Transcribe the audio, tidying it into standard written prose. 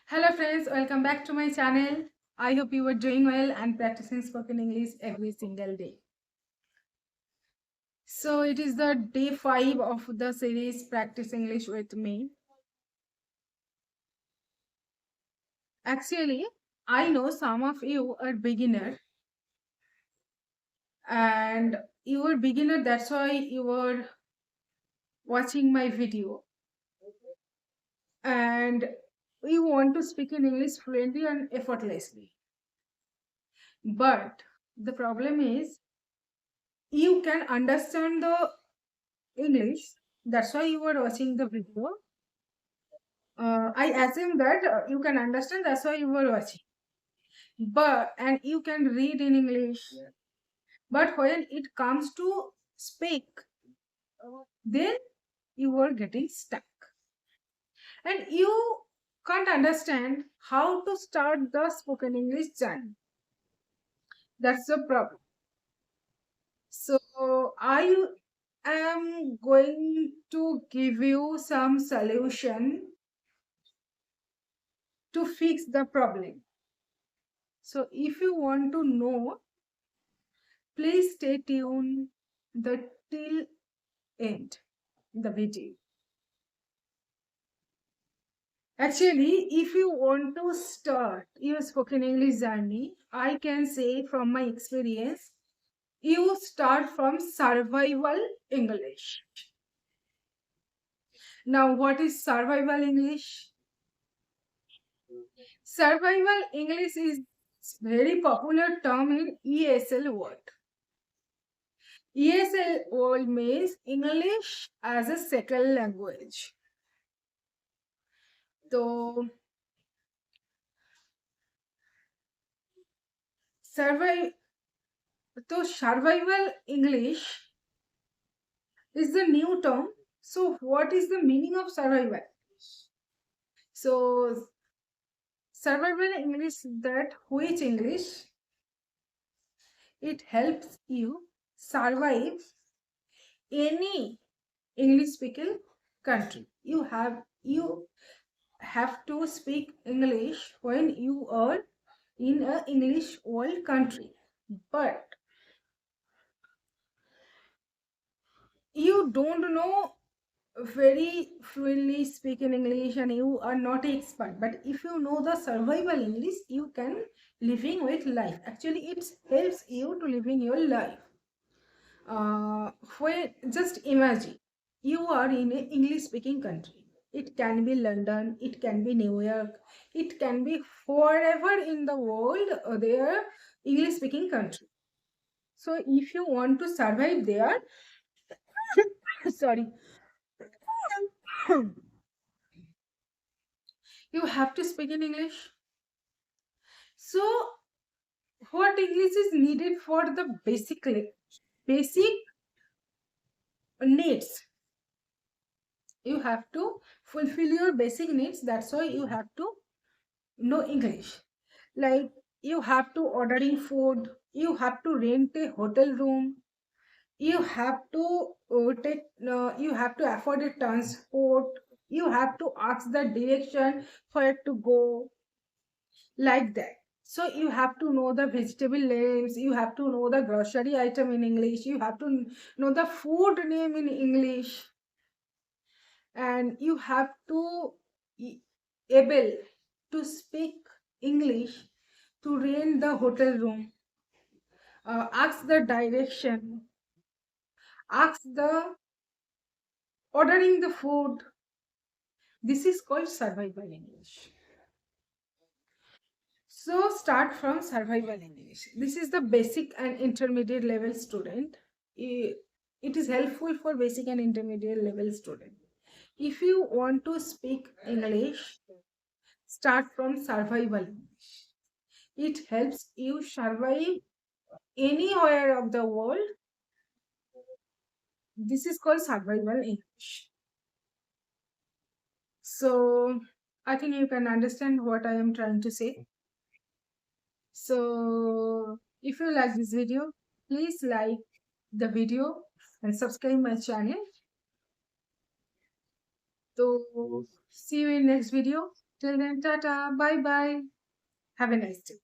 Hello friends, welcome back to my channel. I hope you are doing well and practicing spoken English every single day. So it is the day 5 of the series Practice English with me. Actually, I know some of you are beginner and you are beginner, that's why you are watching my video and you want to speak in English fluently and effortlessly. But the problem is you can understand the English. That's why you were watching the video. I assume that you can understand. That's why you were watching. But and you can read in English. But when it comes to speak, then you are getting stuck, and you can't understand how to start the spoken English journey. That's the problem. So I am going to give you some solution to fix the problem. So if you want to know, please stay tuned the till end the video. Actually, if you want to start your spoken English journey, I can say from my experience, you start from survival English. Now, what is survival English? Survival English is very popular term in ESL world. ESL world means English as a second language. So survive survival English is the new term. So what is the meaning of survival? So survival English, that which English, it helps you survive any English speaking country. You have to speak English when you are in a English world country. But you don't know very fluently speak in English and you are not expert. But if you know the survival English, you can living with life. Actually, it helps you to living your life. When just imagine you are in an English speaking country. It can be London, it can be New York, it can be wherever in the world there English speaking country. So if you want to survive there, sorry, you have to speak in English. So what English is needed for the basic needs? You have to fulfill your basic needs. That's why you have to know English. Like you have to ordering food, you have to rent a hotel room, you have to you have to afford a transport, you have to ask the direction where to go, like that. So you have to know the vegetable names, you have to know the grocery item in English, you have to know the food name in English, and you have to able to speak English to rent the hotel room, ask the direction, ask the ordering the food. This is called survival English. So start from survival English. This is the basic and intermediate level student. It is helpful for basic and intermediate level student. If you want to speak English, start from survival English. It helps you survive anywhere of the world. This is called survival English. So I think you can understand what I am trying to say. So if you like this video, please like the video and subscribe my channel. So see you in next video. Till then, tata, bye bye. Have a nice day.